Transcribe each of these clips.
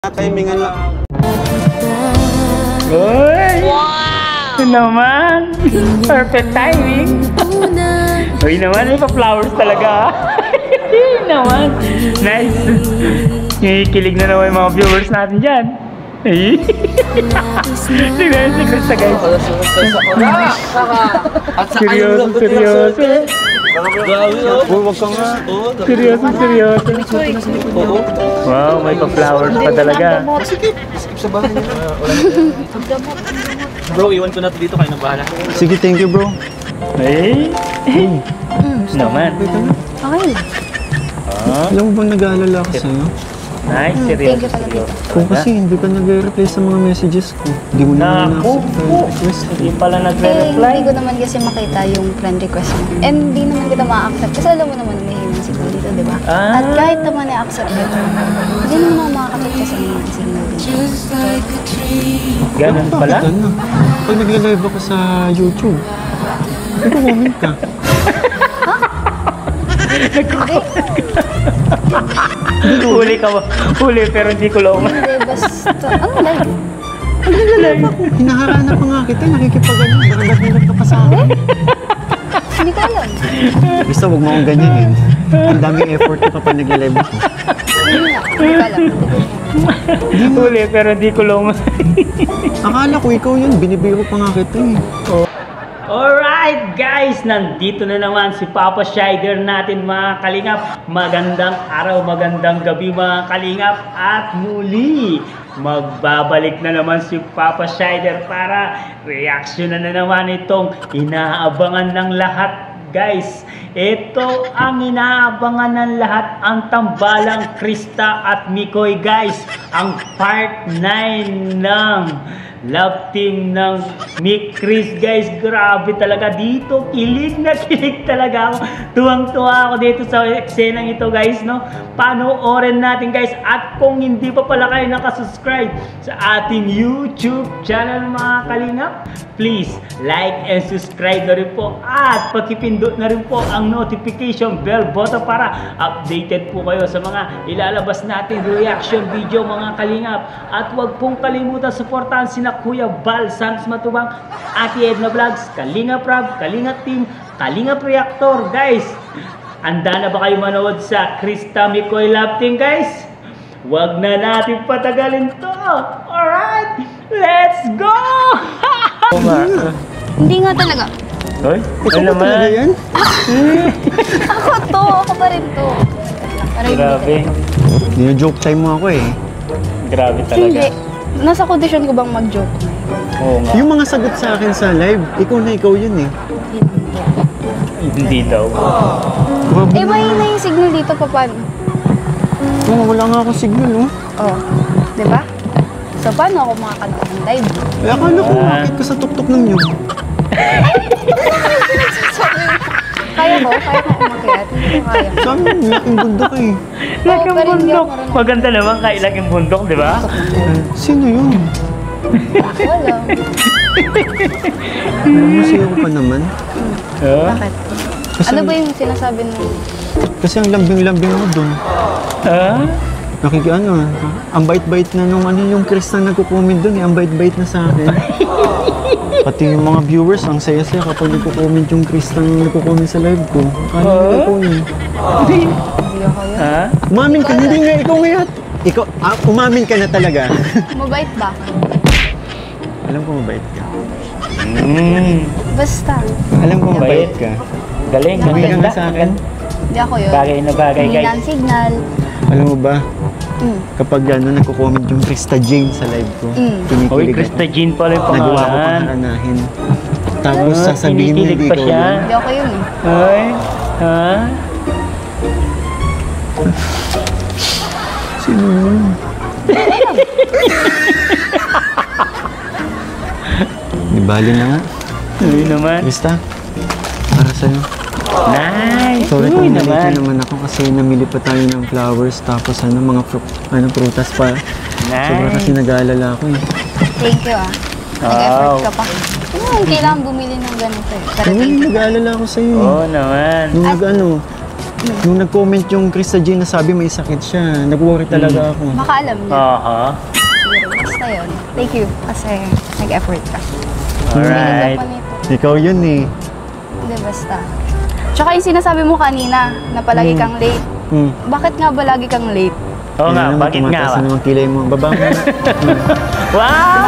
Timingan lang. Uy! Wow! Ito naman! Perfect timing! Uy naman, may pa-flowers talaga. Naman! Nice! Kikilig na naman yung mga viewers natin dyan. Tignan si Krista, guys. Seryoso, seryoso. Huwag ka nga. Seryoso, seryoso. Wow, may pa-flowers pa talaga. Sige, sa bahay niya. Bro, iwan ko na dito, kayo na bahala. Sige, thank you bro. Eh? Naman. Okay lang. Alam mo bang nag-aalala ako sa'yo? Nice, seryoso, seryoso. Kung kasi hindi ka nagre-reply sa mga messages ko. Hindi mo naman Naku, na-request. hindi pala Eh, nagre-reply. hindi ko naman kasi makita yung friend request mo. And hindi naman kita ma-accept. Kasi alam mo naman may hidden signal dito, di ba? Ah. At kahit naman i-accept dito, hindi naman ako makakapit kasi ng hidden signal dito. Ganun pala? Bakit ano? Pag nagla-live ako sa YouTube, nag-comment ka. Huli ka ba? Huli pero hindi ko loma. Hindi, basta, ano live? Pag nagla-live ako, hinaharana pa nga kita, nakikipag-ano, nakagat ka pa sa akin. Hindi ko alam. Basta huwag mo akong ganyan eh. Ang daming effort ko kapag nagla-live ako. Hindi nga, hindi ko alam. Huli pero hindi ko loma. Akala ko ikaw yun, binibiro pa nga kita eh. Alright guys, nandito na naman si Papa Shider natin mga kalingap. Magandang araw, magandang gabi mga kalingap. At muli, magbabalik na naman si Papa Shider para reaction na naman itong inaabangan ng lahat. Guys, ito ang inaabangan ng lahat, ang tambalang Krista at Mikoy guys. Ang part 9 ng love team ng Mick Chris guys. Grabe talaga dito, kilig na kilig talaga ako. Tuwang-tuwa ako dito sa eksenang ito guys, no? Panoorin natin guys. At kung hindi pa pala kayo nakasubscribe sa ating YouTube channel mga kalingap, please like and subscribe na rin po. At pakipindot na rin po ang notification bell button para updated po kayo sa mga ilalabas natin reaction video mga kalingap. At huwag pong kalimutan suportahan sina Kuya Bal Santos Matubang, Ate Edna Vlogs, Kalingap Rab, Kalingap Team, Kalingap Reactor guys. Handa na ba kayo manood sa Krista Mikoy Love Team guys? Huwag na natin patagalin to. Alright, let's go! Hindi nga talaga. Hoy, Ikaw ba talaga yan? Ako to, ako pa rin to. Pero hindi grabe. Dino-joke time mo ako eh. Grabe talaga. talaga. Hindi. Nasa condition ko bang mag-joke na? Oo nga. Yung mga sagot sa akin sa live, ikaw yun eh. Hindi daw. Grabe Eh, may na yung signal dito pa paano? wala nga akong signal oh. Oh, di ba? So, paano ako makakanood ng live? Eh, akala ko makakit ka sa tuktok ng nyug. Kaya ko umakyat. Hindi ko kaya. Saan yung laking bundok eh? Laking pero hindi bundok. ako marunong. Maganda naman kahit laking bundok, di ba? Sino yun? Wala. Masaya ko pa naman. Bakit? Kasi, Ano ba yung sinasabi mo? Kasi ang lambing-lambing ako dun. Ang bait-bait na nung yung Chris na nagko-comment dun eh. Ang bait-bait na sa akin. Pati yung mga viewers, ang saya-saya kapag nagko-comment yung Chris na nagko-comment sa live ko. Kaya ko yun. Hindi ako yun. Umamin ka, hindi nga, ikaw ngayon. Ikaw, umamin ka na talaga. Mabait ba? Alam ko mabait ka. Basta. Alam ko mabait Mabait. ka. Galing, ang Umamin ka ganda. nga sa akin. Hindi ako yun. Bagay na bagay Hindi guys. ng signal. Alam mo ba, kapag nagko-comment yung Krista Jane sa live ko, Hoy, kinikilig Krista ako. Jean pala yung Nagawa ko pang pangalan. haranahin. Tapos sasabihin mo kinikilig hindi pa ikaw siya. yun. Hindi ako yun eh. Hoy, ha? Sino yun? Di bali na nga. Uy naman. Krista, para sa'yo. Nice. Sorry Uy kung nalito naman. naman ako kasi namili pa tayo ng flowers tapos mga prutas pa. Sobrang kasi Nice. nag-aalala ako eh. Thank you ah. Nag-effort ka pa. Kailangan bumili ng ganito eh. Pero Ay, thank you. nag-aalala ako sa'yo eh. Oo naman. Nung Nung nag-comment yung Krista Jean na sabi may sakit siya, nag-worry talaga ako. Baka alam niya. Aha. Siguro, basta yun. Thank you. Kasi nag-effort ka. Alright. Hindi pa nito. Ikaw yun eh. Hindi, basta. Tsaka yung sinasabi mo kanina, na palagi kang late. Bakit nga ba lagi kang late? Oo Ayun nga, naman, bakit nga tumataas ba? na naman kilay mo. Baba mo na. Wow!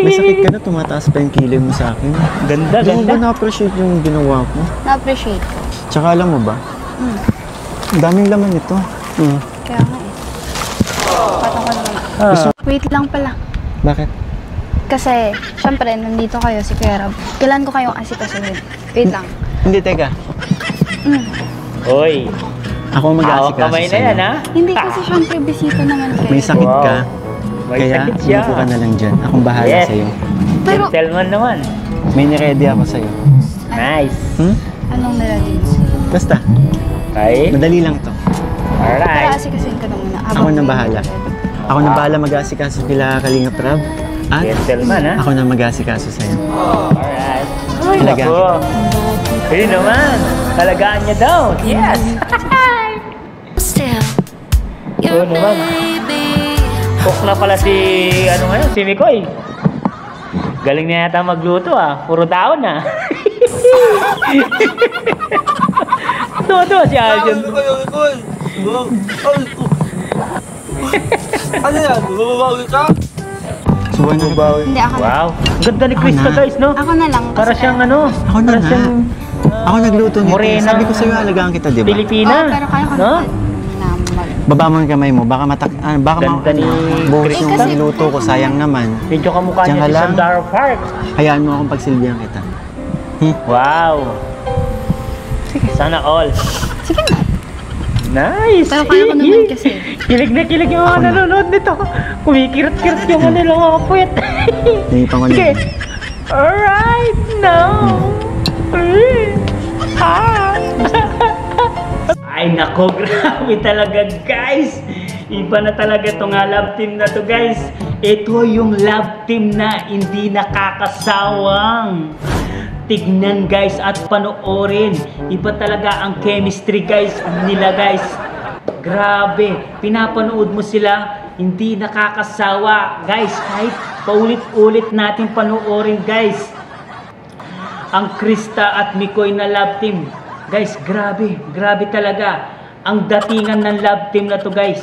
May sakit ka na, tumataas pa yung kilay mo sa akin. Ganda, Hindi mo ba ganda. na-appreciate yung ginawa ko? Na-appreciate ko. Tsaka alam mo ba? Ang daming laman ito. Kaya nga eh. Patong ko naman. Ah. Wait lang pala. Bakit? Kasi, syempre, nandito kayo si Kuya Rob. Kailan ko kayong asikasuhin? Wait lang. Hindi, teka. Hoy, Ako ang hawak mag-aasikaso kamay na sa'yo. yan, ha? Hindi kasi syempre, bisita naman kayo. May sakit Wow. ka, May kaya sakit siya. umupo ka na lang dyan. Akong bahala Yes. sa'yo. Pero, Gentleman naman. May niready ako sa'yo. Nice. anong nalagay mo? Basta, Okay. madali lang to. Para Alright. asikasuhin ka na muna. Ako na bahala. Ako na bahala mag-aasikaso kila Kalinga Prab. At Gentleman, ha? ako na mag-aasikaso sa'yo. Alright. Ay, Talaga. naku. Pwede naman. Talagaan niya daw. Yes. Still, Oo your naman. baby. Cook na pala si, ano ngayon, si Mikoy. Galing na yata magluto, ah. Puro taon, ah. Tuwa-tuwa si Aljon. Ano yan? Bumabawi ka? Suwan na ba? Hindi, ako na. Wow. Ang ganda ni Krista, na. guys, no? Ako na lang. Para kasi- siyang, ano, Ako na para nga. siyang Ako nagluto nito. Morena. Sabi ko sa'yo, alagaan kita, di ba? Pilipina. Oo, pero kaya ko no? naman. Baba mo yung kamay mo. Baka baka Ganda ni buhos Chris. yung Eh, kasi- niluto ko. Sayang naman. Medyo kamukha Diyan niya ka si lang. Sandara Park. Hayaan mo akong pagsilbihan kita. Wow. Sana all. Sige na. Nice. Pero kaya ko naman kasi. Kilig na kilig yung mga Ako na. nanonood nito. Kumikirat-kirat yung ano lang mga puwet. Naipan ko na. Sige. Alright, now. Ay nako, grabe talaga guys. Iba na talaga itong love team na to guys. Ito yung love team na hindi nakakasawang tignan guys at panoorin. Iba talaga ang chemistry guys nila guys. Grabe, pinapanood mo sila, hindi nakakasawa guys. Kahit paulit-ulit natin panoorin guys. Ang Krista at Mikoy na love team. Guys, grabe, grabe talaga. Ang datingan ng love team na to guys.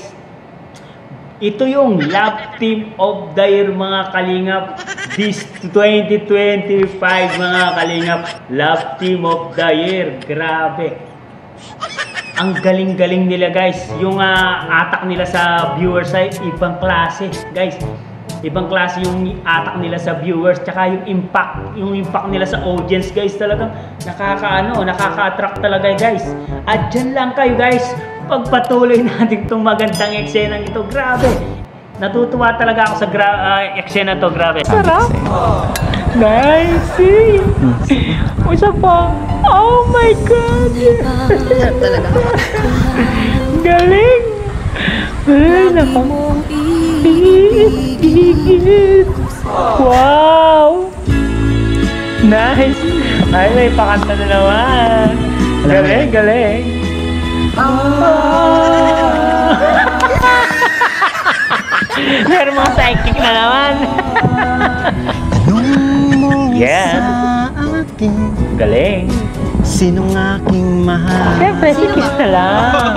Ito yung love team of the year mga kalingap. This 2025 mga kalingap. Love team of the year. Grabe. Ang galing-galing nila guys. Yung atak nila sa viewers ay ibang klase guys. Ibang klase yung atak nila sa viewers, tsaka yung impact nila sa audience guys, talagang nakaka-attract talaga guys. At dyan lang kayo guys, pagpatuloy natin itong magandang eksenang ito. Grabe, natutuwa talaga ako sa eksena to, grabe. Sarap. Nice. Isa pa. Oh my God. Sarap talaga. Galing. Ay, nako. Wow! Nice! Ay, may pakanta na naman. Galing, galing. Meron mga psychic na naman. Tanong mo Yeah. sa akin, Galing. sinong aking mahal? Siyempre, si Krista lang.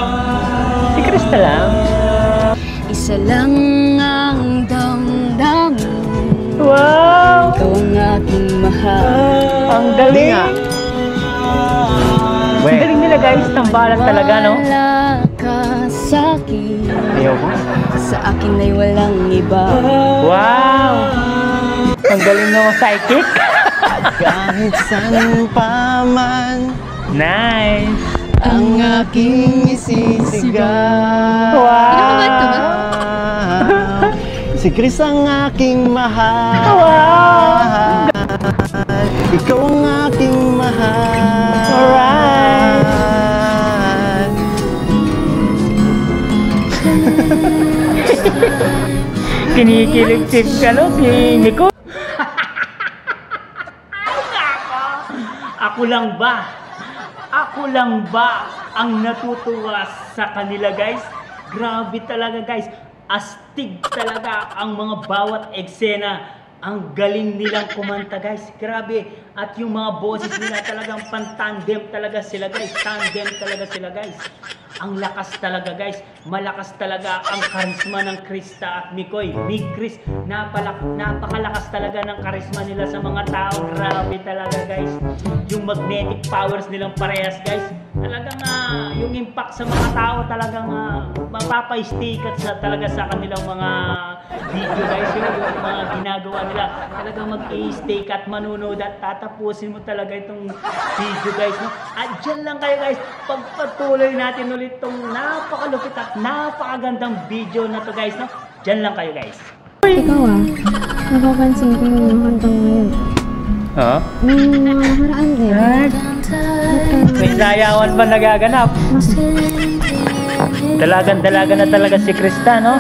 Si Krista lang. Isa lang ang damdamin. Wow! Ikaw ang aking mahal. Ang Hindi galing. nga. Ang Weh, galing nila guys, tambalan talaga, no? Wala ka sa'kin. ayaw ko. Sa akin ay walang iba. Wow! Ang galing ng psychic. Kahit saan pa man, Nice! ang aking isisigaw. Wow! Si Chris ang aking mahal. Wow! Ikaw ang aking mahal. Alright! Kinikilig si Nico. Ako lang ba? Ako lang ba ang natutuwa sa kanila, guys? Grabe talaga, guys. Astig talaga ang mga bawat eksena. Ang galing nilang kumanta, guys. Grabe. At yung mga boses nila talagang pantandem talaga sila, guys. Tandem talaga sila, guys. Ang lakas talaga, guys. Malakas talaga ang karisma ng Krista at Mikoy. Ni Chris, napakalakas talaga ng karisma nila sa mga tao. Grabe talaga, guys. Yung magnetic powers nilang parehas, guys. Talagang yung impact sa mga tao talagang mapapay-stay talaga sa kanilang mga video, guys. Yung mga ginagawa nila. Talagang mag-stay at manunood at tatapusin mo talaga itong video, guys. No? At dyan lang kayo, guys. Pagpatuloy natin ulit itong napakalupit at napakagandang video na to, guys. No? Dyan lang kayo, guys. Ikaw napapansin ko yung mga kantang ngayon. Ha? May mga nakaraan din. May sayawan ba nagaganap? Dalagan-dalaga na talaga si Krista, no?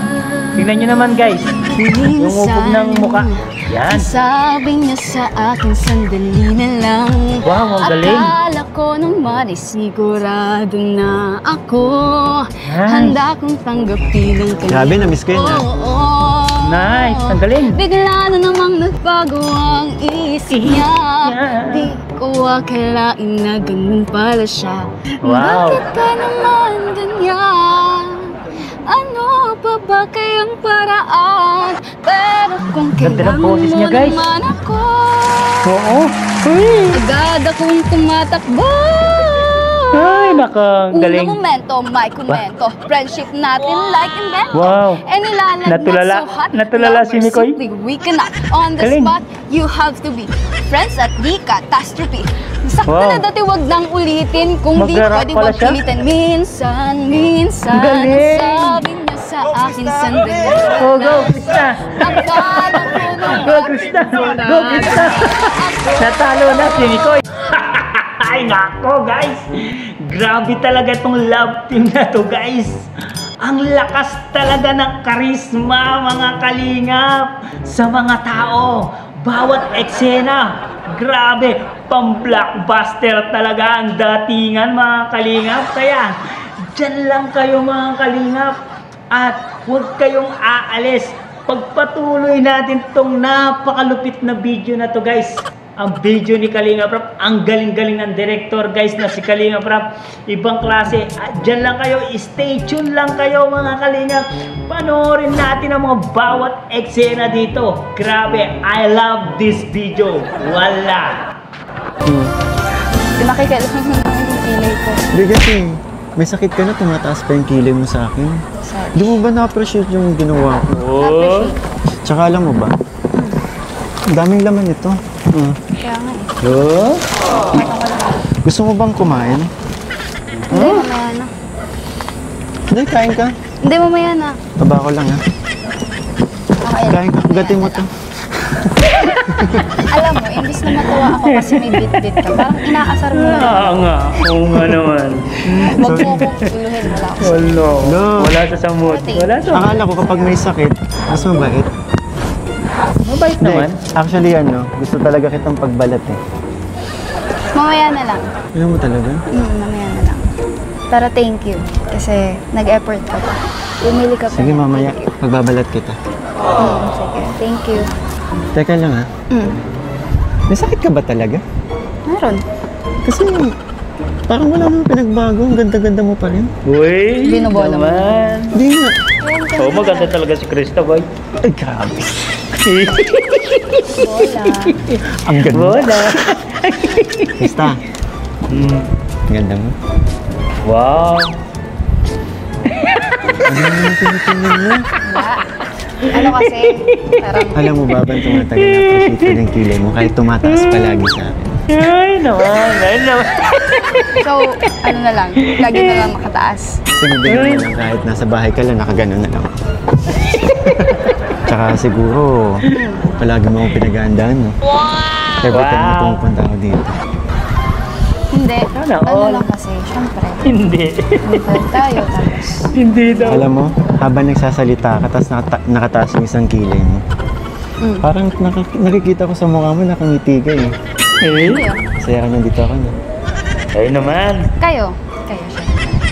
Tingnan nyo naman, guys. Yung ubog ng mukha. Yan. Sabi niya sa akin, sandali na lang. Wow, ang galing. Akala ko naman ay sigurado na ako. Nice. Handa kong tanggapin ang kanya. Grabe, na-miss ko yun, Nice, ang galing. Bigla na namang nagbago ang isip niya. Di ko akalain na ganun pala siya. Wow. Bakit ka naman ganyan? Ano pa ba kayang paraan? Pero kung Ganda ng kailangan boses mo niya, guys. naman ako, Oo. Uy. agad akong tumatakbo. Ay, naka, ang Unang galing. momento, may komento. Friendship natin like invento. Wow. And nilalag Natulala- not so hot. natulala si Lovers Mikoy. simply we cannot. On the Galing. spot, you have to be. Friends at di catastrophe. Sakto Wow. na dati wag nang ulitin. Kung di Mag-rap pwede pala wag siya? pilitin. Minsan, Ang galing. ang sabi niya sa akin sandali. Oh, go, Krista. Akala ko naman Go, Krista. Go, Krista. Natalo na si Mikoy. Ay, nako, guys. Grabe talaga itong love team na to, guys. Ang lakas talaga ng karisma, mga kalingap, sa mga tao. Bawat eksena, grabe, pang-blockbuster talaga ang datingan, mga kalingap. Kaya, dyan lang kayo, mga kalingap. At huwag kayong aalis. Pagpatuloy natin itong napakalupit na video na to, guys. Ang video ni Kalinga Prab, ang galing-galing ng director, guys, na si Kalinga Prab. Ibang klase. At dyan lang kayo, stay tuned lang kayo, mga Kalinga. Panoorin natin ang mga bawat eksena dito. Grabe, I love this video. Wala. Nakikailangan naman yung kilay ko. Hindi kasi, may sakit ka na, tumataas pa yung kilay mo sa akin. Sorry. Di mo ba na-appreciate yung ginawa ko? Oh. Tsaka alam mo ba, ang daming laman ito. Kaya nga eh. Oh. Gusto mo bang kumain? Hindi, mamaya na. Hindi, kain ka. Hindi, mamaya na. Taba ko lang ha. Okay. Kain ka, gatin mo to. Alam mo, imbis na matuwa ako kasi may bit-bit ka, parang inaasar mo na. Nga. Oo nga naman. Huwag mo akong uluhin, wala ako. Wala. No. Wala sa samot. Wala sa Akala ko kapag may sakit, mas mabait. mabait naman. Hindi, actually gusto talaga kitang pagbalat eh. Mamaya na lang. Alam mo talaga? Mamaya na lang. Pero thank you. Kasi nag-effort ka pa. Umili ka pa. Sige mamaya, pagbabalat kita. Sige, thank you. Teka lang ha, may sakit ka ba talaga? Meron. Kasi parang wala namang pinagbago, ang ganda-ganda mo pa rin. Uy, Binobola mo. naman. Hindi nga. Oo, maganda talaga si Krista, boy. Ay, grabe. Bola. Ang ganda. Bola. Krista. Ang ganda mo. Wow. Ano yung tinitingnan mo? Ano kasi, parang Alam mo ba, bang tumatagal na appreciate ko ng kilay mo kahit tumataas palagi sa akin. Ay, naman. Ay, naman. so, ano na lang, lagi na lang makataas. Sige, bigyan mo lang kahit nasa bahay ka lang, nakaganon na lang. Tsaka siguro, palagi mo akong pinag-aandaan, no? Wow! Every time na pumupunta ako dito. Hindi, Sana ano all. lang kasi, syempre, Hindi. bukod tayo, tapos, Hindi daw. Alam mo, habang nagsasalita ka, tapos nakataas yung isang kilay mo. Parang nakikita ko sa mukha mo, nakangiti ka eh. Eh? Saya ka nandito ako, no? Kayo naman. Kayo siya.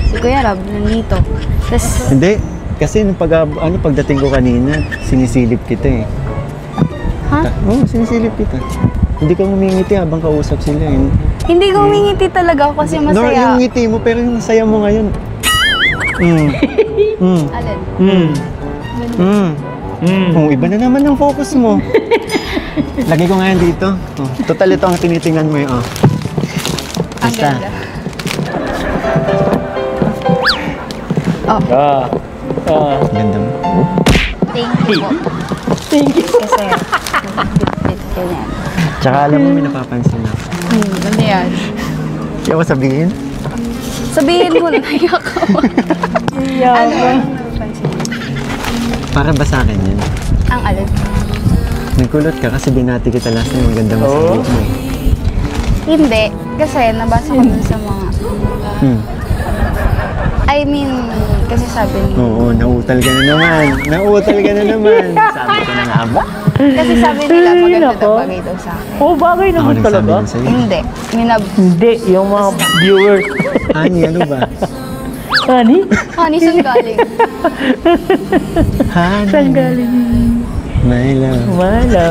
Si Kuya Rob, nandito. Tapos, Hindi. Kasi nung pagdating ko kanina, sinisilip kita eh. ha? Oo, sinisilip kita. Hindi ka humingiti habang kausap sila eh. Hindi ko humingiti talaga ako kasi No, masaya. yung ngiti mo, pero yung saya mo ngayon. Alin? Oh, iba na naman ang focus mo. Lagay ko ngayon dito. Oh, total ito ang tinitingnan mo eh. Oh. Ang Basta. ganda. Ganda mo. Thank you po. Kasi, bit-bit ko yan. Tsaka alam mo, may napapansin ako. Ano yan? Kaya ko sabihin? Sabihin mo na naiyak ako. Ano yan? Napansin mo? Para ba sa akin yan? Ang alin? Nagkulot ka kasi binati kita last time. Ang ganda mo sa buhok mo eh. Hindi. Kasi nabasa ko dun sa mga... I mean, kasi sabi ni... Oo, nautal ka na naman. Nautal ka na naman. Sabi ko na nga ba? Kasi sabi nila maganda daw bagay daw sa akin. Oh, bagay Ako naman nagsabi talaga. din sa'yo. Hindi. Hindi, yung mga viewers. Ani, ano ba? Honey? Honey, saan galing? Hani. Saan galing? My love. Wala.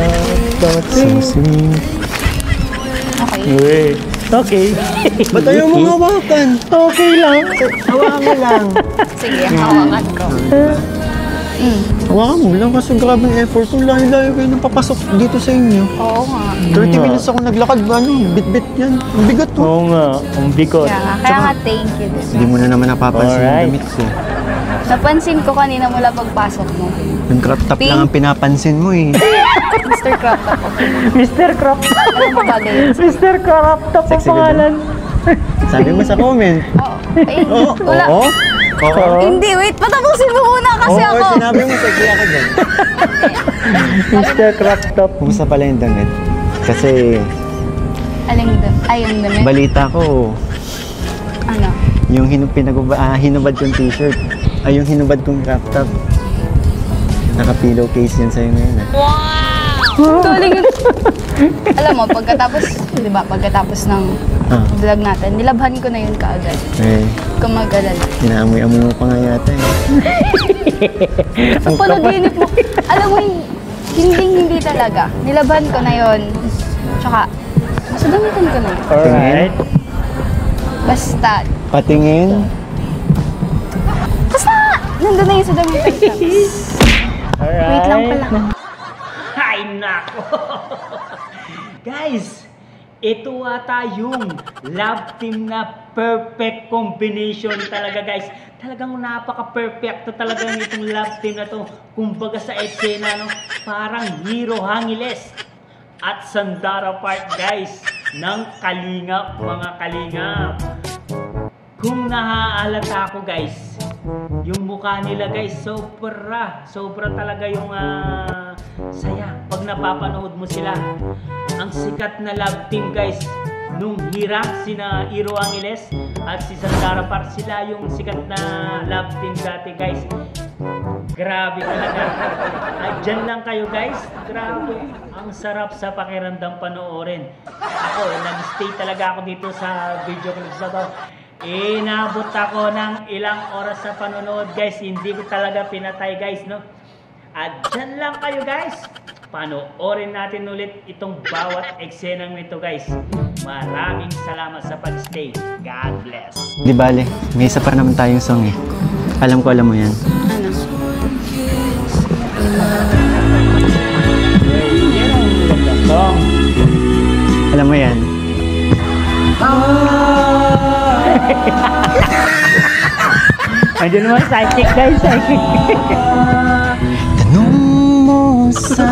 So sweet. Okay. Wait. Okay. Ba't ayaw mo hawakan? Okay lang. Hawakan mo lang. Sige, hawakan ko. Hawakan mo lang kasi grabe ang effort ko. Layo-layo kayo nang papasok dito sa inyo. Oo nga. 30 minutes ako naglakad. Bit-bit yan. Ang bigat to. Oo nga, ang bigot. Kaya nga thank you. Hindi mo na naman napapansin yung Alright. damit ko. Napansin ko kanina mula pagpasok mo. Yung crop top Pink. lang ang pinapansin mo eh. Mr. Crop Top. Mr. Crop Top. Alam mo bagay yun? Mr. Crop Top ang Sexy ka pangalan. Sabi mo sa comment. Oo. Ay, Oo. wala. Oo. Oo. Hindi, wait. Patapusin mo muna kasi Oo, ako. sinabi mo sexy ako dyan. Mr. Crop Top. Kumusta pala yung damit? Kasi Aling doon. Ayun doon. balita ko, Ano? yung hinubad kong t-shirt, ay yung hinubad kong crop top. Naka-pillowcase yan sa'yo ngayon ah. Galing yun. Alam mo, di ba, pagkatapos ng vlog natin, nilabhan ko na yun kaagad. Eh, Kung mag-alala. inaamoy-amoy mo pa nga yata eh. Sa panaginip mo, alam mo, hindi talaga. Nilabhan ko na yun. Tsaka, nasa damitan ko na yun. Alright. Basta, Patingin. nandun na yun sa damitan ko. Alright. Wait lang pala. Ay, nako. Guys, ito ata yung love team na perfect combination talaga, guys. Talagang napaka-perfecto talaga nitong love team na to. Kumbaga sa eksena, no? Parang Hero Hangiles at Sandara Park, guys, ng Kalingap, mga Kalingap. Kung naaalata ko, guys, yung mukha nila, guys, sobra talaga yung saya pag napapanood mo sila. Ang sikat na love team, guys, nung Hira, sina Hero Angeles at si Sandara Park, sila yung sikat na love team dati, guys. Grabe talaga. At dyan lang kayo, guys. Grabe. Ang sarap sa pakiramdam panoorin. Ako, nag-stay talaga ako dito sa video clips na to. Inabot ako ng ilang oras sa panonood, guys. Hindi ko talaga pinatay, guys, no? At dyan lang kayo, guys. Panoorin natin ulit itong bawat eksenang nito, guys. Maraming salamat sa pag-stay. God bless. Di bale, may isa pa naman tayong song eh. Alam mo yan. Ano? Alam mo yan. Andiyan naman, psychic, guys. Psychic. Tanong mo sa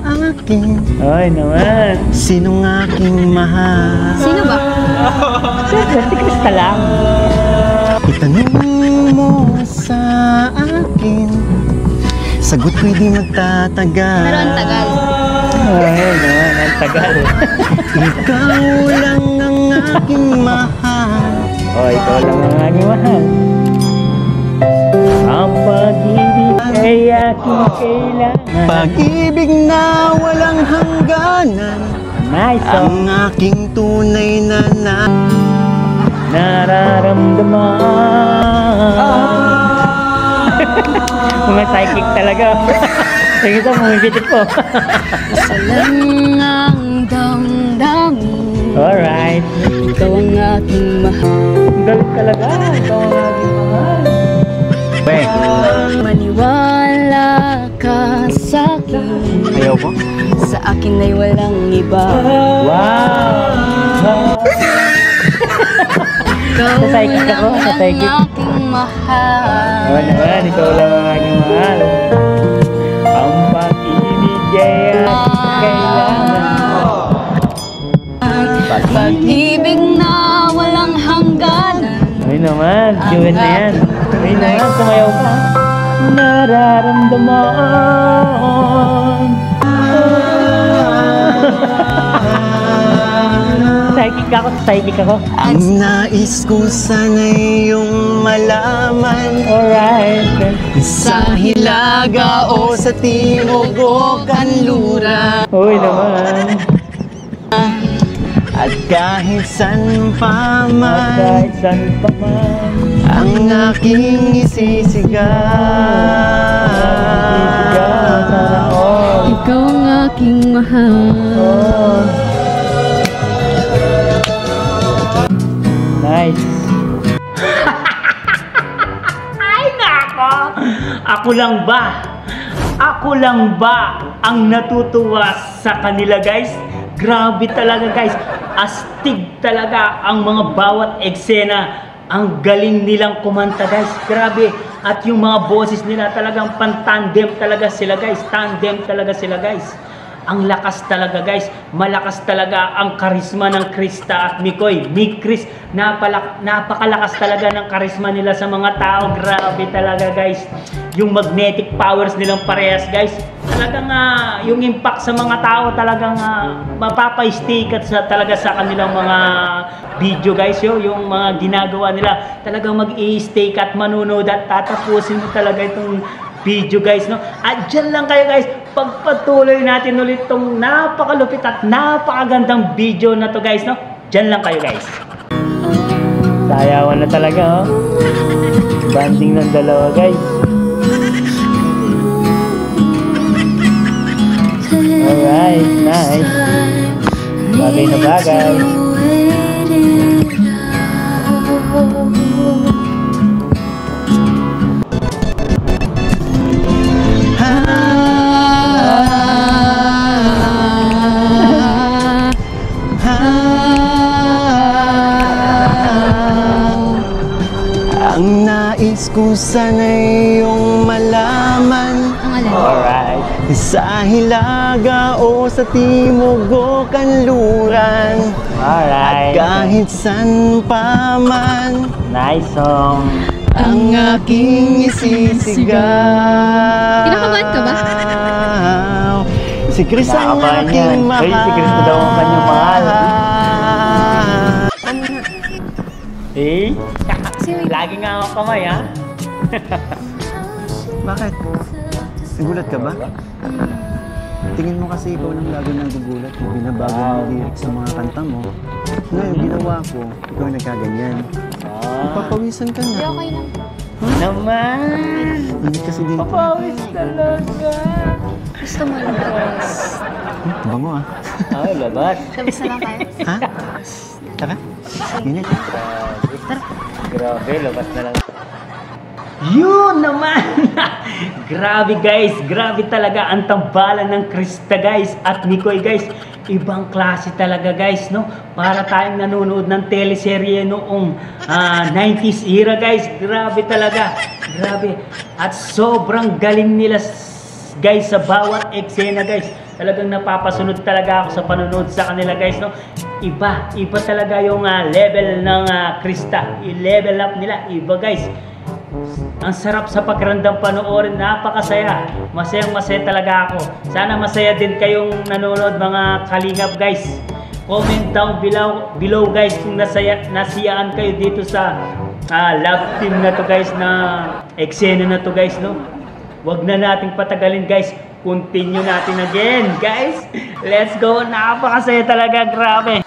akin, Ay, naman. sinong aking mahal? Sino ba? Siyempre, si Krista lang. Itanong mo sa akin, sagot ko'y di magtatagal. Pero ang tagal. Ay, naman, ang tagal. Ikaw lang ang aking mahal. Oh, ikaw lang ang aking mahal. Ang pag-ibig ay aking kailangan. Pag-ibig na walang hangganan, Nice, oh. ang aking tunay na nararamdaman. Mga psychic talaga. Sige ito, mumibitip po. Sa langang damdamin. Alright. Ikaw ang aking mahal. Galit talaga. Ikaw ang aking mahal. Maniwala ka sa akin. Ayaw ko? Sa akin ay walang iba. Wow! Ikaw Sa psychic lang ako, sa ang psychic. aking mahal. Oo naman, ikaw lang ang aking mahal. Ang pag-ibig ay kailangan. Pag-ibig na walang hangganan. Ay naman, duet na yan. Ay naman, sumayaw ka. Nararamdaman. Psychic ako. Ang nais ko sana iyong malaman. Alright. Sa hilaga o sa timog o kanluran. Uy naman. At kahit san pa At man, kahit saan pa man. ang aking isisigaw. Ikaw ang aking mahal. Oh. Nice. Ay nako! Ako lang ba? Ako lang ba ang natutuwa sa kanila, guys? Grabe talaga, guys. Astig talaga ang mga bawat eksena. Ang galing nilang kumanta, guys. Grabe. At yung mga boses nila talagang pantandem talaga sila, guys. Tandem talaga sila, guys. Ang lakas talaga, guys. Malakas talaga ang karisma ng Krista at Mikoy. Chris, napakalakas talaga ng karisma nila sa mga tao. Grabe talaga, guys. Yung magnetic powers nilang parehas, guys. Talagang yung impact sa mga tao talagang mapapa-stick at talaga sa kanilang mga video, guys. Yung mga ginagawa nila talagang mag-i-stake at manunood at tatapusin mo talaga itong video, guys, no? At dyan lang kayo, guys. Pagpatuloy natin ulit itong napakalupit at napakagandang video na to, guys, no? Dyan lang kayo, guys. Sayawan na talaga, oh. Banding ng dalawa, guys. Alright, nice. Bagay na bagay. Ang nais ko sana iyong malaman. Alright. Sa hilaga o sa timog o kanluran. Alright. Kahit san pa man, Nice song. ang aking isisigaw. Kinakabahan ka ba? Si Chris ang Kinakabahan aking yan. mahal. Hey, si Chris na daw ang kanyang mahal. Eh? Lagi nga ako kamay, ha? Bakit? Nagulat ka ba? Tingin mo kasi ikaw lang lagi nagugulat kung binabago mo yung lyrics sa mga kanta mo. Ngayon, ginawa ko, ikaw nagkaganyan. Papawisan ka Hindi, na. okay lang. Naman! Hindi kasi din. Papawis talaga! Gusto mo lang. Bango ah. Ay, labat. Labas na lang tayo. Ha? Tara. Ganyan. Grabe, labas na lang. Yun naman! Grabe, guys. Grabe talaga ang tambalan ng Krista, guys. At Mikoy, guys. Ibang klase talaga, guys, no? Para tayong nanonood ng teleserye noong 90s era, guys. Grabe talaga. Grabe. At sobrang galing nila, guys, sa bawat eksena, guys. Talagang napapasunod talaga ako sa panonood sa kanila, guys, no? Iba talaga yung level ng Krista. I-level up nila. Iba, guys. Ang sarap sa pakiramdam panoorin, napakasaya. Masayang-masaya talaga ako. Sana masaya din kayong nanonood, mga kalingap, guys. Comment down below, guys, kung nasiyaan kayo dito sa love team na to, guys, na eksena na to, guys, no? Wag na nating patagalin, guys. Continue natin again, guys. Let's go. Napakasaya talaga, grabe.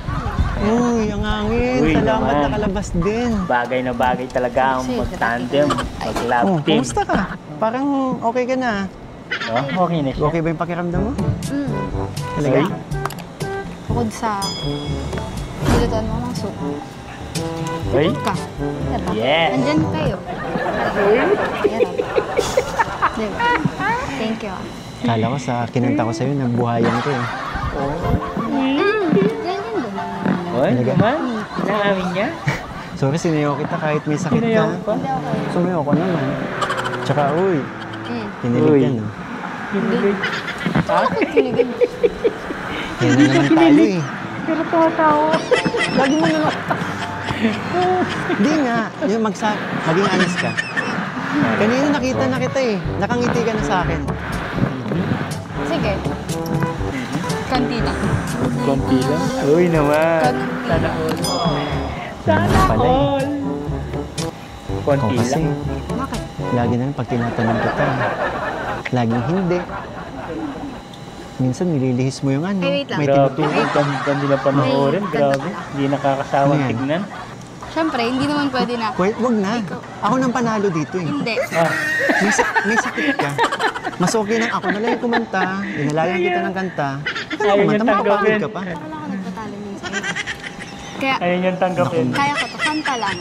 ang hangin. Uy, Salamat naman. nakalabas din. Bagay na bagay talaga ang Kasi, mag-tandem, mag-love Oh, team. kumusta ka? Parang okay ka na. Oh, okay na siya. Okay ba yung pakiramdam mo? Talaga? Ay. Bukod sa nilutuan mo ng soup. Ay. Ka. Diba? Yes. Andyan kayo. Yan. Diba? Thank you. Kala ko sa kinanta ko sa'yo, nagbuhayan ko eh. Yan din doon. Oy, Talaga? naman. Naamin niya. Sorry, sinayaw kita kahit may sakit Sinayaw ka. pa. Hindi ako. Sumayaw ko naman. Tsaka, uy, Mm. kinilig Uy. yan, no? Kinilig. Ako kiligin. Yan na naman tayo eh. Pero tawa-tawa. Lagi mo naman. Hindi nga. Yung maging honest ka. Kanina nakita na kita eh. Nakangiti ka na sa akin. Sige. Kanti lang. Konti lang. Uy naman. Sana all. Sana Pala eh. all. Konti Ikaw kasi, lang. Bakit? lagi na lang pag tinatanong kita, laging hindi. Minsan nililihis mo yung ano. Ay, wait lang. May Grabe. tinuturo. Ganda nila panoorin. Ay, Grabe. Hindi nakakasawang Ano yan? tignan. Siyempre, hindi naman pwede na. Wag na. Ako nang panalo dito eh. Hindi. Ah, May sakit ka. Mas okay nang ako na lang yung kumanta. Inalayan kita ng kanta. Ikaw na Ayaw kumanta, niyang makapagod tanggapin. ka pa. Wala ako nagpatalo minsan. Kaya, ayun yung tanggapin. kaya ko to. Kanta lang.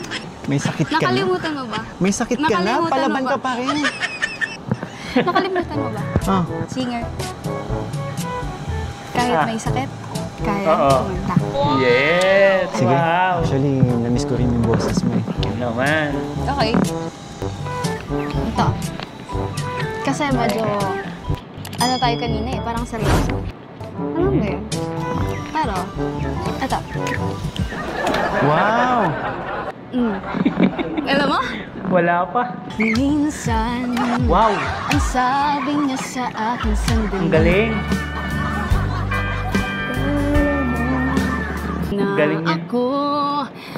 May sakit ka na. Nakalimutan mo ba? May sakit ka na. Nakalimutan Palaban mo ka ba? pa rin. Nakalimutan mo ba? Ah, Singer. Kahit Ah. may sakit, kaya Oo. kumanta. Yes! sige. Wow! Actually, namiss ko rin yung boses mo eh. Yun naman. Okay. Ito. Kasi medyo, ano tayo kanina eh, parang seryoso. Alam mo yun? Pero, ito. Wow! Alam mo? Wala pa. Minsan, Wow! ang sabi niya sa akin sandali. Ang galing. Na Galing niya. ako,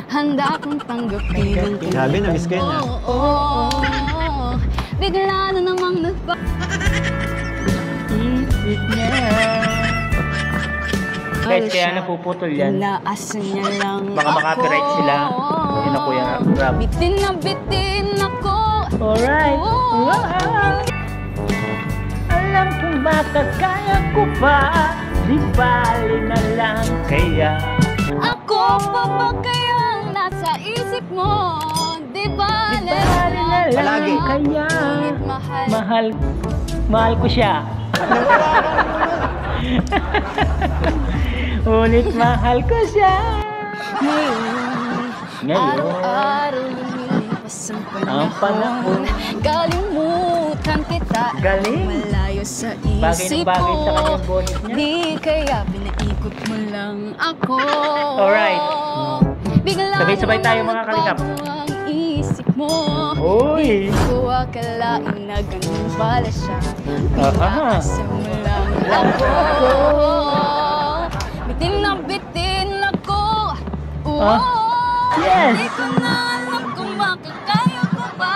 handa kong tanggapin ang Grabe, namiss ko yun ah. Oo. Bigla na namang nagpa... Isip niya. Guys, kaya napuputol yan. Inaasan niya lang Baka ma-copyright sila. Yun ako yung rap. Bitin na bitin ako. Alright. Oo. Wow. Alam kong makakaya ko pa. Di bali na lang kaya. Ako pa ba kayang nasa isip mo? Di ba? Di bali na lang Palagi. kaya. Ngunit mahal. Mahal ko siya. Ulit mahal ko siya. Ngayon. Araw-araw lumilipas ang Ang panahon. Kalimutan kita. Galing. Malayo sa Bagay na isip bagay sa ko. kanyang boses niya. Di kaya pinaikot mo lang ako. Alright. Bigla Sabay-sabay tayo, namang mga kalingap. nagbago ang isip mo. Uy. Di ko akalain na ganun pala siya. Aha. Pinaasa mo lang ako. Bitin na bitin ako. Ah. Yes. Di ko na alam kung makakaya ko pa.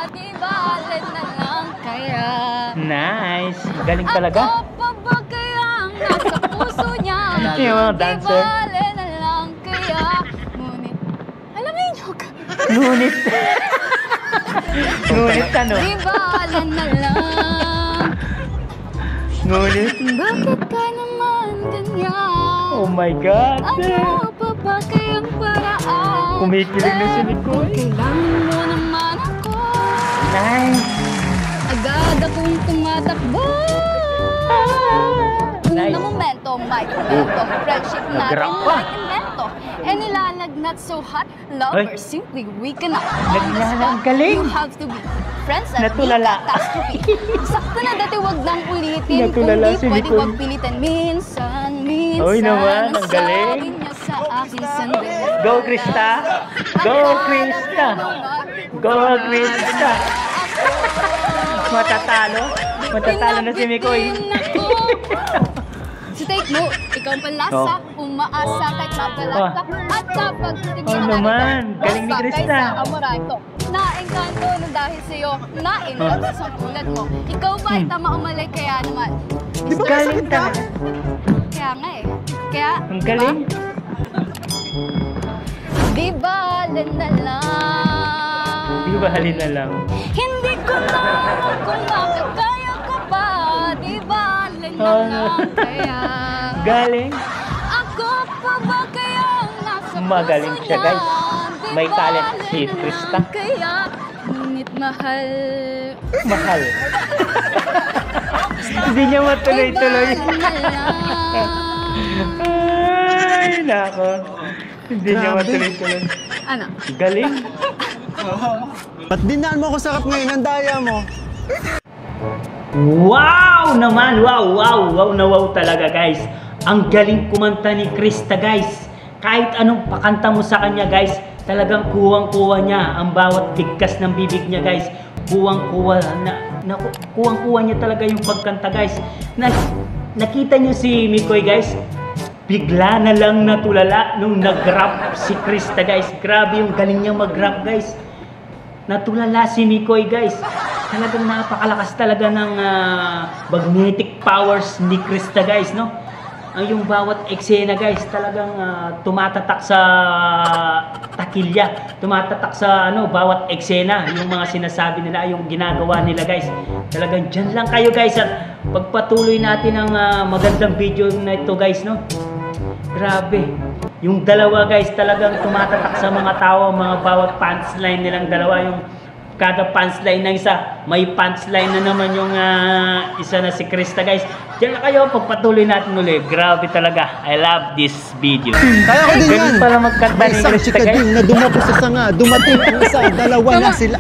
Di bale na lang kaya. Nice. Galing talaga. Ako pa ba kayang nasa puso niya? Yung mga dancer. Di bale na lang kaya. Ngunit, alam mo yun, Ngunit. Ngunit ano? di bale na lang. Ngunit. Bakit ka naman ganyan? Oh my God. Ano pa ba kayang paraan? Kumikilig na si Nicole. Kailangan mo naman ako. Nice. Agad akong tumatakbo. Nice. Na momento, my momento. Friendship natin, Nag-rap pa. like invento. And nilalagnat so hot, lovers, simply we cannot. Nagnala, ang galing. You have to be friends at Natulala. catastrophe. Sakto na dati, wag nang ulitin. Natulala Kung si di pwede, Nicole. wag pilitan. Minsan, Oy naman, ang galing. sabi niya sa akin sandali. Go, Krista. Go, Krista. Go, Krista. Matatalo. Matatalo na si Mikoy. Si take note, ikaw ang palasa, umaasa kahit mabalasa, at kapag Oh naman, galing ni Krista. Kaysa amoranto, naengkanto na dahil sa'yo, na-inlove sa tulad mo. Ikaw ba ay tama umalay kaya naman? Di ba Galing sakit ka? talaga. Kaya nga eh. Kaya, Ang galing. Di bale na lang. Di ba halin na lang? Hindi ko na kung makakaya ko pa. Di bale na lang kaya. Galing. Ako pa ba kayang nasa Magaling puso siya, guys. niya? Di May talent bale si na Krista. lang Kaya, ngunit mahal. Mahal. Hindi niya matuloy-tuloy. Di bale na lang. Ay, nako. Hindi niya Grabe. matuloy-tuloy. Ano? Galing. Ba't dinaan mo ako sa rap ngayon? Ang daya mo. Wow naman! Wow, wow, wow na wow talaga, guys. Ang galing kumanta ni Krista, guys. Kahit anong pakanta mo sa kanya, guys, talagang kuwang-kuwa niya ang bawat bigkas ng bibig niya, guys. Kuwang-kuwa kuwang-kuwa niya talaga yung pagkanta, guys. Nakita niyo si Mikoy, guys? Bigla na lang natulala nung nag-rap si Krista, guys. Grabe yung galing niya mag-rap, guys. Natulala si Mikoy, guys. Talagang napakalakas talaga ng magnetic powers ni Krista, guys, no? Ang yung bawat eksena, guys, talagang tumatatak sa takilya, tumatatak sa bawat eksena, yung mga sinasabi nila, yung ginagawa nila, guys. Talagang dyan lang kayo, guys, at pagpatuloy natin ang magandang video na ito, guys, no? Grabe. Yung dalawa, guys, talagang tumatatak sa mga tao, mga bawat punchline nilang dalawa, yung kada punchline ng isa, may punchline na naman yung isa na si Krista, guys. Diyan na kayo, pagpatuloy natin ulit. Grabe talaga. I love this video. Kaya ko din yan. Ganun pala magkanta May ni isang Krista, chika guys. din na dumapo sa sanga. Dumating ang isa, dalawa na sila.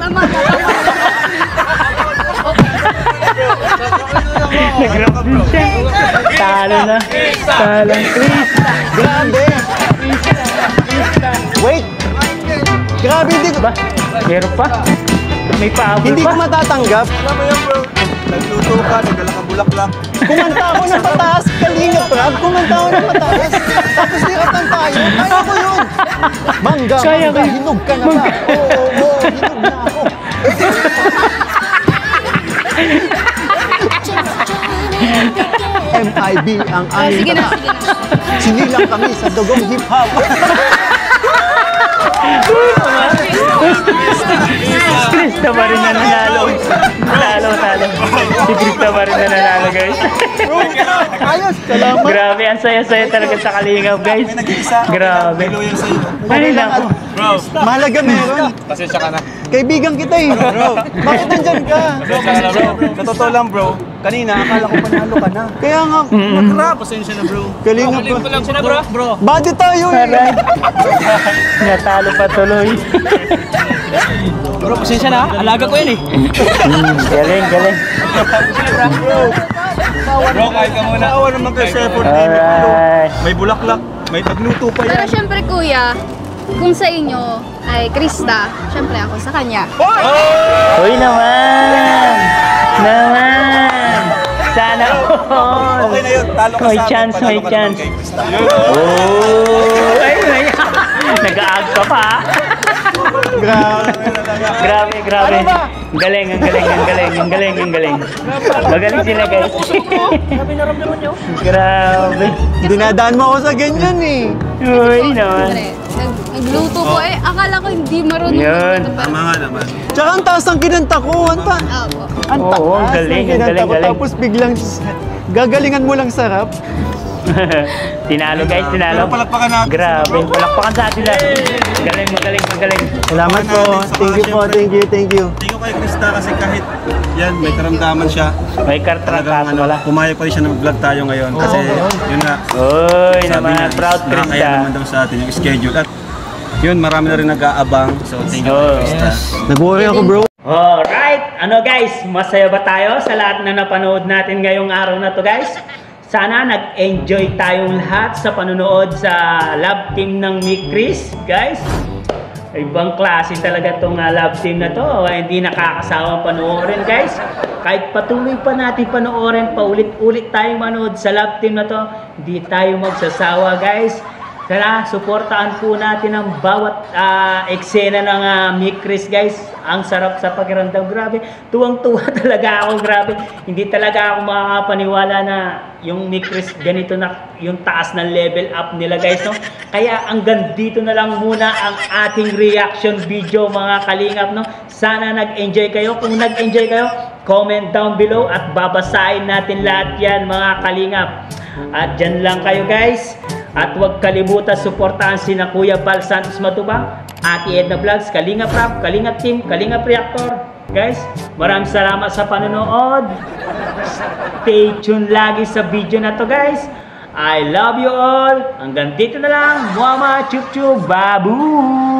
Nag-rap din siya. Talo na. Talang Krista. Grabe. Wait. Grabe, hindi ko... Ba? Meron pa? May paabot Hindi ko pa? matatanggap. Alam mo yan, bro. Nagluto ka, nagdala ka bulaklak. Kumanta ako ng pataas, kalingap rap. Kumanta ako ng pataas. Tapos niratan tayo. Kaya ko yun. Mangga, Kaya mangga, ko yun. hinog ka na ba? Oo, hinog na ako. MIB ang aming Sige na, tata. sige na. Sinilang kami sa dugong hip-hop. Krista pa rin na nanalo. Talo. Si Krista pa rin na nanalo, guys. Ayos, salamat. Grabe, ang saya-saya talaga sa Kalingap, guys. Grabe. Loyal sa'yo. Kanina ako. Bro, Mahalaga meron. pasensya ka na. Kaibigan kita eh. Bro, bakit nandyan ka? Pasensya ka na, bro. Sa totoo lang, bro. Kanina, akala ko panalo ka na. Kaya nga, Nag-rap. Pasensya na, bro. kalingap ko. lang siya na, bro. Body tayo eh. Aray. Natalo pa tuloy. Bro, pasensya na. Alaga ko yan eh. Galing. Bro, kahit ka muna. Naawa naman kayo sa effort ni Alright. May bulaklak. May pagluto pa Pero yan. syempre kuya, kung sa inyo ay Krista, syempre ako sa kanya. Uy naman! Sana all! Okay na yun. Talo ka May sa amin. chance, Panalo may ka naman chance. kay Krista. Oh! Ay, nag-aag ka pa. Grabe. Grabe. Ang galing. Magaling sila, guys. Grabe. Dinadaan mo ako sa ganyan eh. Uy naman. Nagluto ko akala ko hindi marunong Yun. magluto pa. Tama nga naman. Tsaka ang taas ang kinanta ko. Ang Opo. Oo, taas galing, ng kinanta galing, ko. galing. Tapos biglang gagalingan mo lang sa rap. Tinalo, guys, tinalo. Pero palakpakan natin. Grabe. Palakpakan sa atin lahat. Magaling. Salamat po. Thank you po. Thank you. Thank you kay Krista kasi kahit yan, may karamdaman siya. May kartrang Talagang kaso wala. pumayag pa rin siya na mag-vlog tayo ngayon. Kasi yun nga, Uy sabi naman, niya, proud nakakaya Krista. naman daw sa atin yung schedule. At yun, marami na rin nag-aabang. So thank you Oh. kay Krista. Nag-worry ako bro. Alright, guys, masaya ba tayo sa lahat na napanood natin ngayong araw na to, guys? Sana nag-enjoy tayong lahat sa panonood sa love team ng Mick Chris, guys. Ibang klase talaga tong love team na to. Hindi nakakasawang panoorin, guys. Kahit patuloy pa natin panoorin, paulit-ulit tayong manood sa love team na to, hindi tayo magsasawa, guys. Tara, suportahan po natin ang bawat eksena ng Mick Chris, guys. Ang sarap sa pakiramdam. Grabe, tuwang-tuwa talaga ako. Grabe, hindi talaga ako makakapaniwala na yung Mick Chris ganito na yung taas ng level up nila, guys, no? Kaya hanggang dito na lang muna ang ating reaction video, mga kalingap, no? Sana nag-enjoy kayo. Kung nag-enjoy kayo, comment down below at babasahin natin lahat yan, mga kalingap. At dyan lang kayo, guys. At huwag kalimutan suportahan sina Kuya Val Santos Matubang, Ate Edna Vlogs, Kalingap Rap, Kalingap Team, Kalingap Reactor. Guys, maraming salamat sa panonood. Stay tuned lagi sa video na to, guys. I love you all. Hanggang dito na lang. Mama chup chup babu.